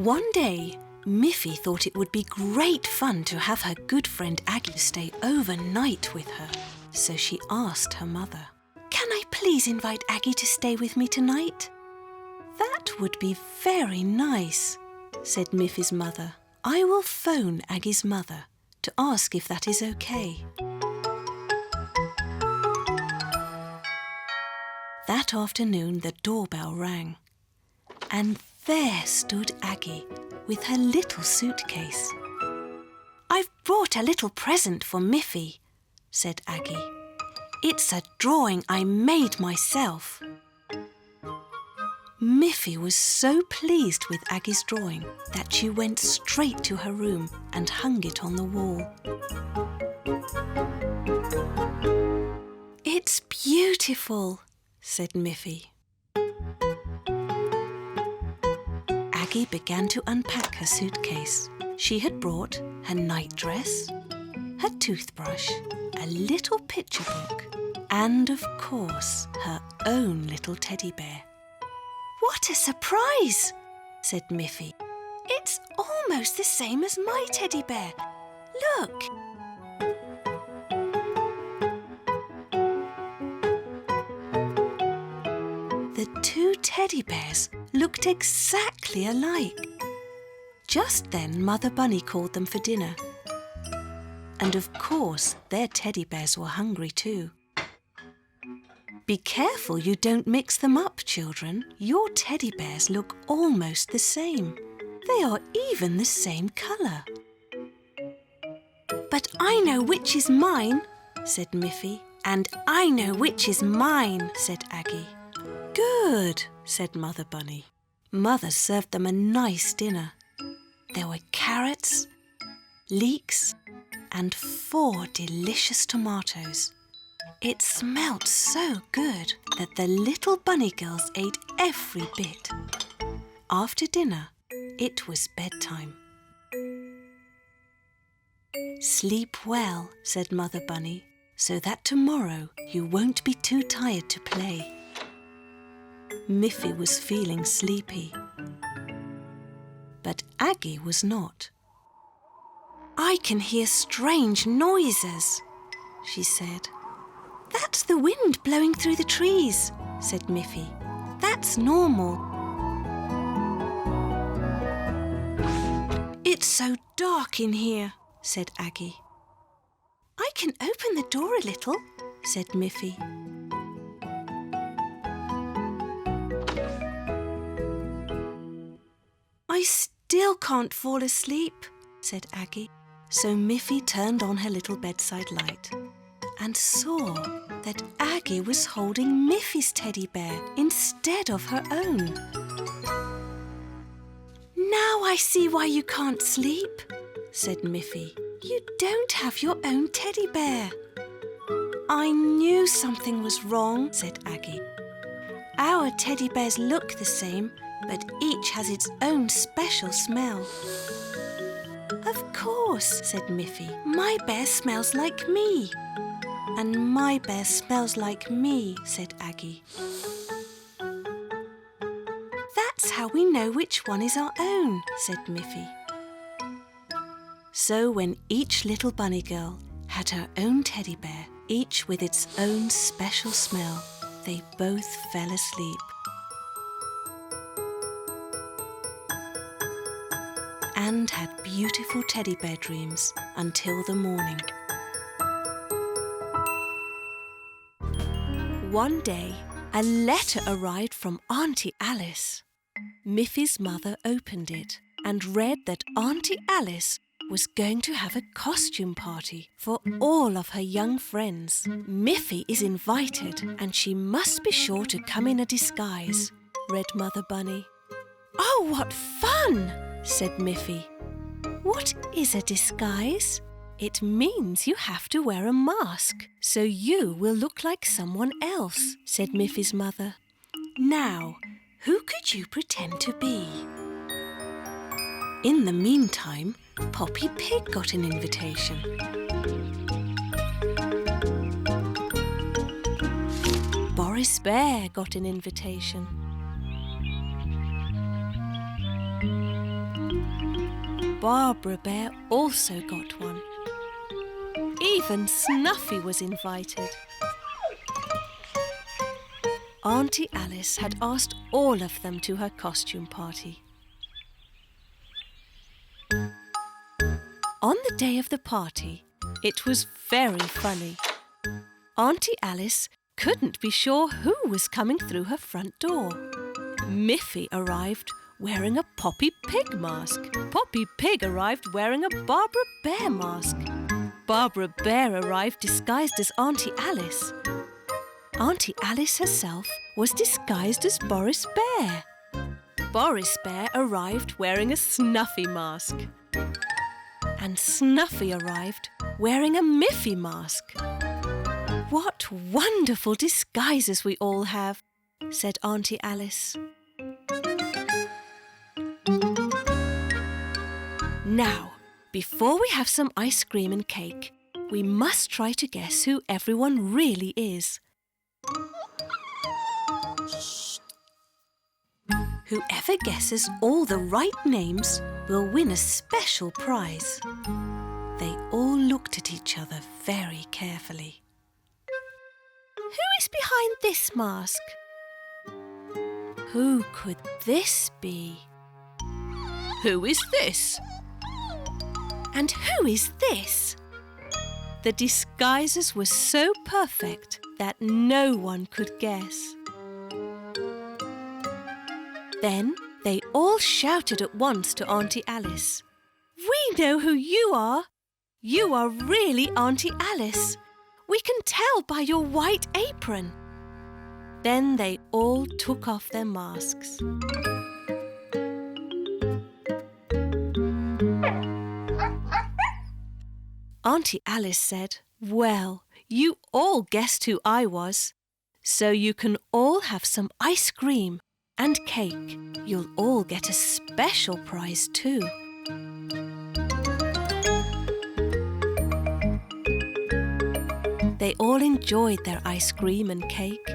One day, Miffy thought it would be great fun to have her good friend Aggie stay overnight with her. So she asked her mother, "Can I please invite Aggie to stay with me tonight?" "That would be very nice," said Miffy's mother. "I will phone Aggie's mother to ask if that is okay." That afternoon the doorbell rang, and there stood Aggie with her little suitcase. "I've brought a little present for Miffy," said Aggie. "It's a drawing I made myself." Miffy was so pleased with Aggie's drawing that she went straight to her room and hung it on the wall. "It's beautiful," said Miffy. Aggie began to unpack her suitcase. She had brought her nightdress, her toothbrush, a little picture book, and of course her own little teddy bear. "What a surprise!" said Miffy. "It's almost the same as my teddy bear. Look!" The two teddy bears looked exactly alike. Just then Mother Bunny called them for dinner. And of course their teddy bears were hungry too. "Be careful you don't mix them up, children. Your teddy bears look almost the same. They are even the same colour." "But I know which is mine," said Miffy. "And I know which is mine," said Aggie. "Good," said Mother Bunny. Mother served them a nice dinner. There were carrots, leeks, and 4 delicious tomatoes. It smelt so good that the little bunny girls ate every bit. After dinner, it was bedtime. "Sleep well," said Mother Bunny, "so that tomorrow you won't be too tired to play." Miffy was feeling sleepy, but Aggie was not. "I can hear strange noises," she said. "That's the wind blowing through the trees," said Miffy. "That's normal." "It's so dark in here," said Aggie. "I can open the door a little," said Miffy. "I still can't fall asleep," said Aggie. So Miffy turned on her little bedside light and saw that Aggie was holding Miffy's teddy bear instead of her own. "Now I see why you can't sleep," said Miffy. "You don't have your own teddy bear." "I knew something was wrong," said Aggie. "Our teddy bears look the same, but each has its own special smell." "Of course," said Miffy. "My bear smells like me." "And my bear smells like me," said Aggie. "That's how we know which one is our own," said Miffy. So when each little bunny girl had her own teddy bear, each with its own special smell, they both fell asleep. And had beautiful teddy bear dreams until the morning. One day, a letter arrived from Auntie Alice. Miffy's mother opened it and read that Auntie Alice was going to have a costume party for all of her young friends. "Miffy is invited and she must be sure to come in a disguise," read Mother Bunny. "Oh, what fun!" said Miffy. "What is a disguise?" "It means you have to wear a mask, so you will look like someone else," said Miffy's mother. "Now, who could you pretend to be?" In the meantime, Poppy Pig got an invitation. Boris Bear got an invitation. Barbara Bear also got one. Even Snuffy was invited. Auntie Alice had asked all of them to her costume party. On the day of the party, it was very funny. Auntie Alice couldn't be sure who was coming through her front door. Miffy arrived wearing a Poppy Pig mask. Poppy Pig arrived wearing a Barbara Bear mask. Barbara Bear arrived disguised as Auntie Alice. Auntie Alice herself was disguised as Boris Bear. Boris Bear arrived wearing a Snuffy mask. And Snuffy arrived wearing a Miffy mask. "What wonderful disguises we all have," said Auntie Alice. Now, before we have some ice cream and cake, we must try to guess who everyone really is. Whoever guesses all the right names will win a special prize. They all looked at each other very carefully. Who is behind this mask? Who could this be? Who is this? And who is this? The disguises were so perfect that no one could guess. Then they all shouted at once to Auntie Alice. "We know who you are! You are really Auntie Alice! We can tell by your white apron!" Then they all took off their masks. Auntie Alice said, "Well, you all guessed who I was, so you can all have some ice cream and cake. You'll all get a special prize too." They all enjoyed their ice cream and cake.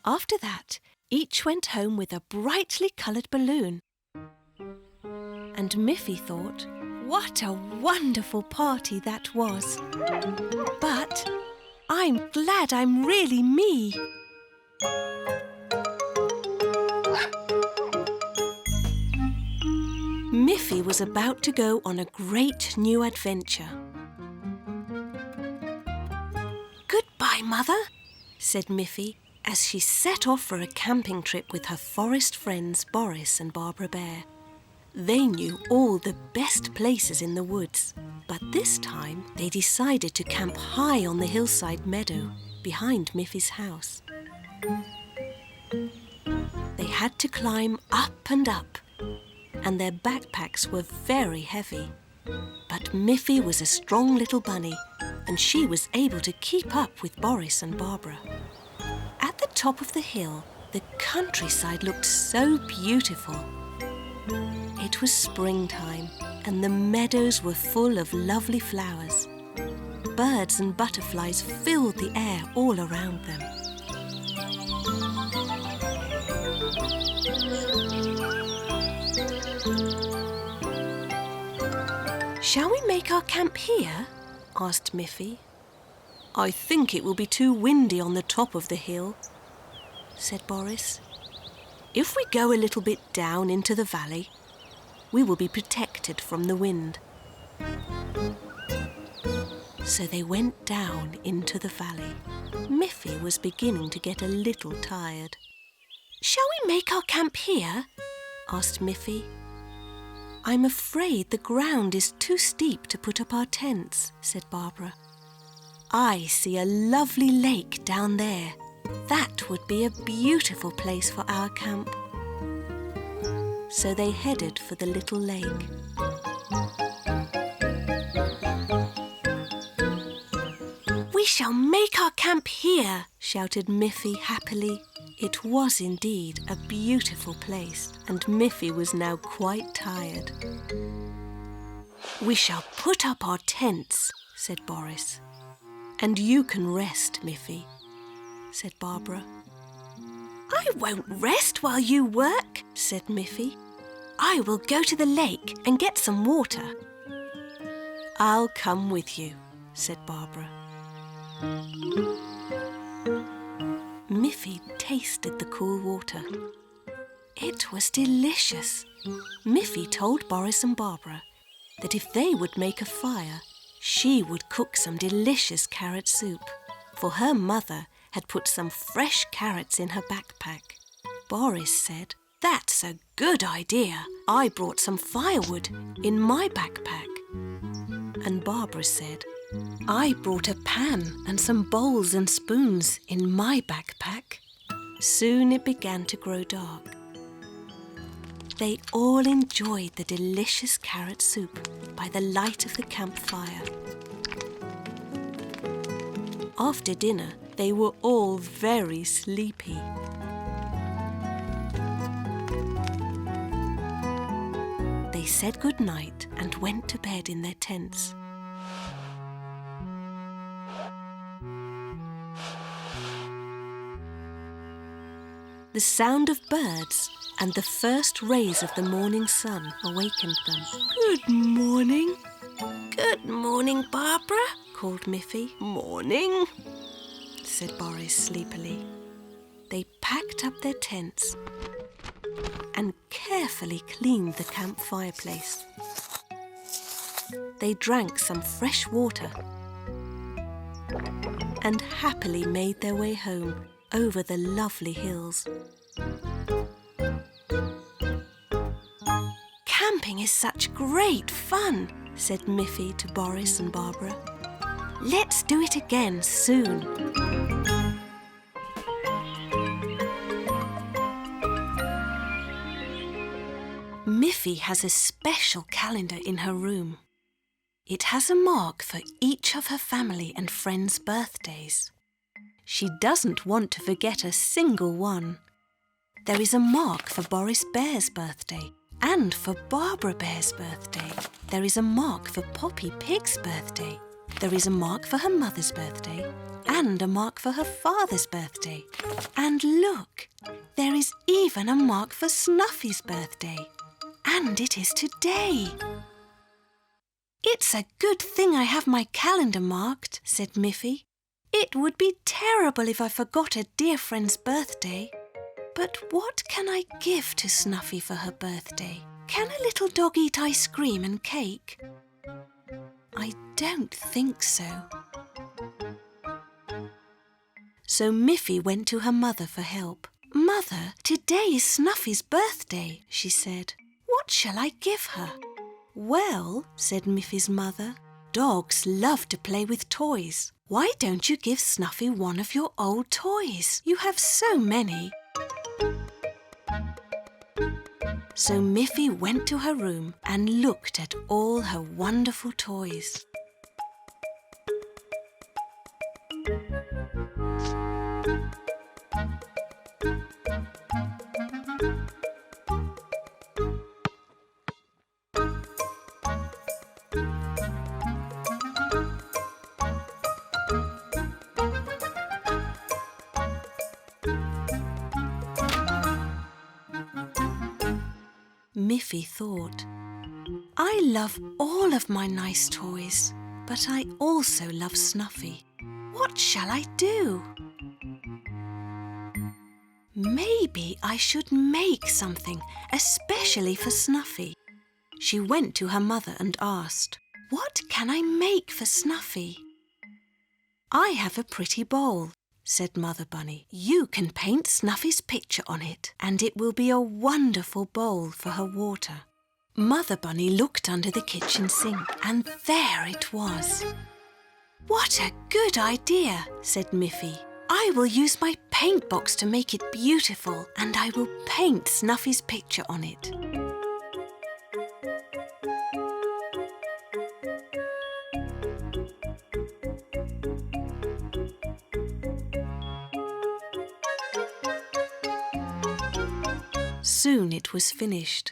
After that, each went home with a brightly coloured balloon. And Miffy thought, what a wonderful party that was. But I'm glad I'm really me. Miffy was about to go on a great new adventure. "Goodbye, Mother," said Miffy, as she set off for a camping trip with her forest friends Boris and Barbara Bear. They knew all the best places in the woods, but this time they decided to camp high on the hillside meadow behind Miffy's house. They had to climb up and up, and their backpacks were very heavy. But Miffy was a strong little bunny, and she was able to keep up with Boris and Barbara. At the top of the hill, the countryside looked so beautiful. It was springtime, and the meadows were full of lovely flowers. Birds and butterflies filled the air all around them. "Shall we make our camp here?" asked Miffy. "I think it will be too windy on the top of the hill," said Boris. "If we go a little bit down into the valley, we will be protected from the wind." So they went down into the valley. Miffy was beginning to get a little tired. "Shall we make our camp here?" asked Miffy. "I'm afraid the ground is too steep to put up our tents," said Barbara. "I see a lovely lake down there. That would be a beautiful place for our camp." so they headed for the little lake. "We shall make our camp here," shouted Miffy happily. It was indeed a beautiful place, and Miffy was now quite tired. "We shall put up our tents," said Boris. "And you can rest, Miffy," said Barbara. "I won't rest while you work," said Miffy. "I will go to the lake and get some water." "I'll come with you," said Barbara. Miffy tasted the cool water. It was delicious. Miffy told Boris and Barbara that if they would make a fire, she would cook some delicious carrot soup, for her mother had put some fresh carrots in her backpack. Boris said, "That's a good idea. I brought some firewood in my backpack." And Barbara said, "I brought a pan and some bowls and spoons in my backpack." Soon it began to grow dark. They all enjoyed the delicious carrot soup by the light of the campfire. After dinner, they were all very sleepy. They said good night and went to bed in their tents. The sound of birds and the first rays of the morning sun awakened them. "Good morning." "Good morning, Barbara," called Miffy. "Morning," said Boris sleepily. They packed up their tents and carefully cleaned the camp fireplace. They drank some fresh water and happily made their way home over the lovely hills. "Camping is such great fun," said Miffy to Boris and Barbara. "Let's do it again soon." Miffy has a special calendar in her room. It has a mark for each of her family and friends' birthdays. She doesn't want to forget a single one. There is a mark for Boris Bear's birthday and for Barbara Bear's birthday. There is a mark for Poppy Pig's birthday. There is a mark for her mother's birthday and a mark for her father's birthday. And look, there is even a mark for Snuffy's birthday. And it is today. "It's a good thing I have my calendar marked," said Miffy. "It would be terrible if I forgot a dear friend's birthday. But what can I give to Snuffy for her birthday? Can a little dog eat ice cream and cake? I don't think so." So Miffy went to her mother for help. "Mother, today is Snuffy's birthday," she said. "What shall I give her?" "Well," said Miffy's mother, "dogs love to play with toys. Why don't you give Snuffy one of your old toys? You have so many." So Miffy went to her room and looked at all her wonderful toys. Miffy thought, "I love all of my nice toys, but I also love Snuffy. What shall I do? Maybe I should make something especially for Snuffy." She went to her mother and asked, "What can I make for Snuffy?" "I have a pretty bowl," said Mother Bunny. "You can paint Snuffy's picture on it, and it will be a wonderful bowl for her water." Mother Bunny looked under the kitchen sink, and there it was. "What a good idea," said Miffy. "I will use my paint box to make it beautiful, and I will paint Snuffy's picture on it." Soon it was finished,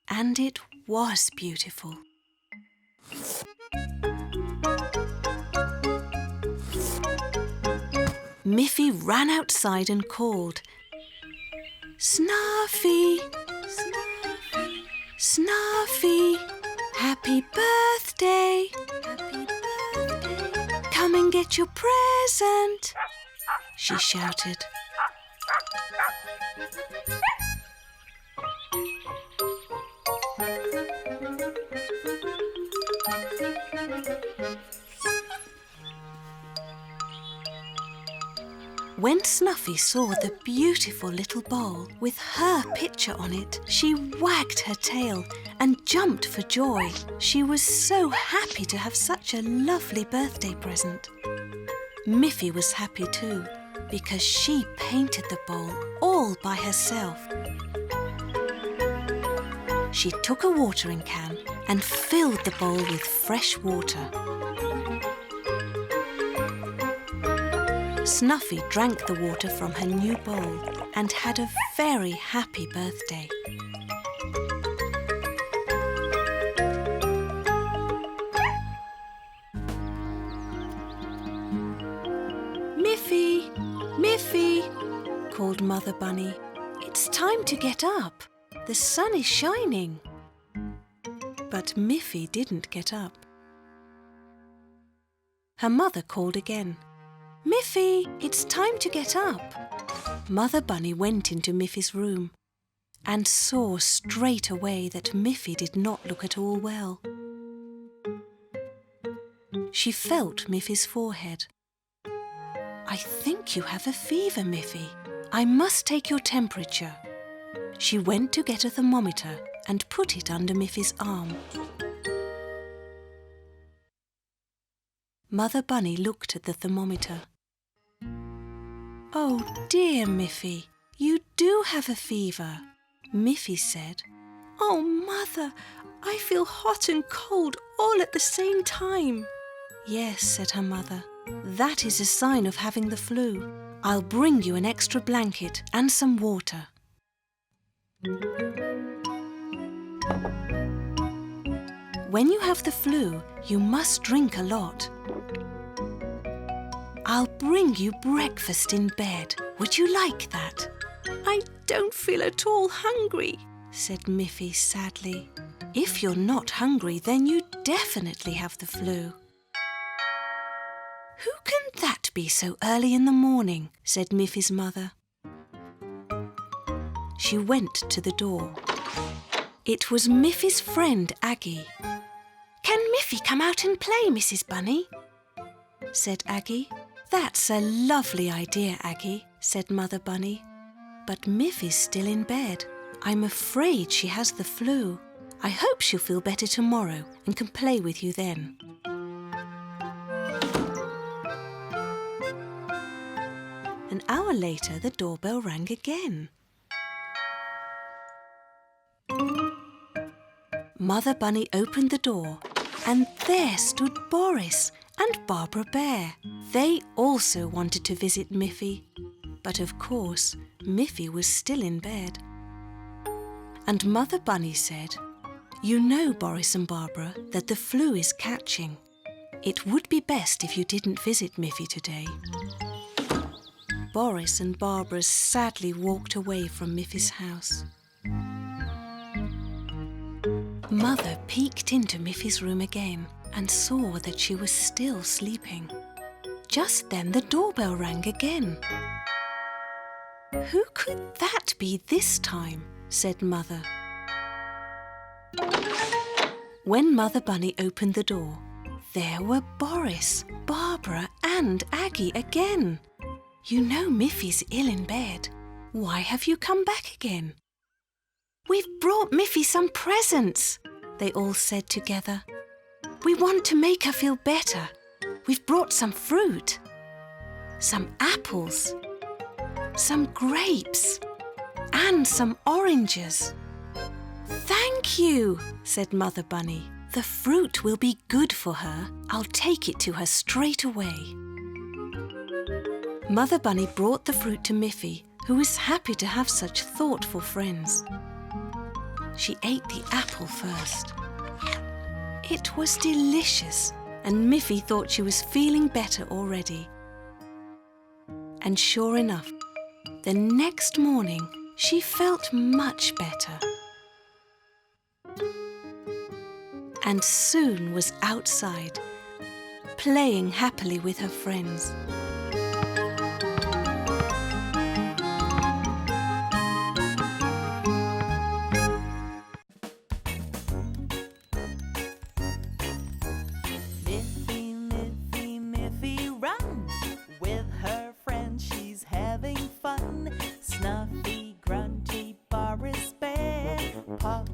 and it was beautiful. Miffy ran outside and called, "Snuffy! Snuffy! Snuffy! Happy birthday! Happy birthday! Come and get your present!" she shouted. When Snuffy saw the beautiful little bowl with her picture on it, she wagged her tail and jumped for joy. She was so happy to have such a lovely birthday present. Miffy was happy too, because she painted the bowl all by herself. She took a watering can and filled the bowl with fresh water. Snuffy drank the water from her new bowl and had a very happy birthday. "Miffy! Miffy!" called Mother Bunny. "It's time to get up. The sun is shining." But Miffy didn't get up. Her mother called again. "Miffy, it's time to get up." Mother Bunny went into Miffy's room and saw straight away that Miffy did not look at all well. She felt Miffy's forehead. "I think you have a fever, Miffy. I must take your temperature." She went to get a thermometer and put it under Miffy's arm. Mother Bunny looked at the thermometer. "Oh dear, Miffy, you do have a fever," Miffy said. "Oh, Mother, I feel hot and cold all at the same time." "Yes," said her mother, "that is a sign of having the flu. I'll bring you an extra blanket and some water." When you have the flu, you must drink a lot. "I'll bring you breakfast in bed. Would you like that?" "I don't feel at all hungry," said Miffy sadly. "If you're not hungry, then you definitely have the flu." "Who can that be so early in the morning?" said Miffy's mother. She went to the door. It was Miffy's friend Aggie. "Can Miffy come out and play, Mrs. Bunny?" said Aggie. "That's a lovely idea, Aggie," said Mother Bunny. "But Miffy's still in bed. I'm afraid she has the flu. I hope she'll feel better tomorrow and can play with you then." An hour later, the doorbell rang again. Mother Bunny opened the door, and there stood Boris and Barbara Bear. They also wanted to visit Miffy, but of course, Miffy was still in bed. And Mother Bunny said, "You know, Boris and Barbara, that the flu is catching. It would be best if you didn't visit Miffy today." Boris and Barbara sadly walked away from Miffy's house. Mother peeked into Miffy's room again and saw that she was still sleeping. Just then the doorbell rang again. "Who could that be this time?" said Mother. When Mother Bunny opened the door, there were Boris, Barbara and Aggie again. "You know Miffy's ill in bed. Why have you come back again?" "We've brought Miffy some presents," they all said together. "We want to make her feel better. We've brought some fruit, some apples, some grapes, and some oranges." "Thank you," said Mother Bunny. "The fruit will be good for her. I'll take it to her straight away." Mother Bunny brought the fruit to Miffy, who was happy to have such thoughtful friends. She ate the apple first. It was delicious, and Miffy thought she was feeling better already. And sure enough, the next morning she felt much better. And soon was outside, playing happily with her friends. Miffy, Miffy, Miffy, run! With her friends she's having fun. Snuffy, Grunty, Boris Bear, Pop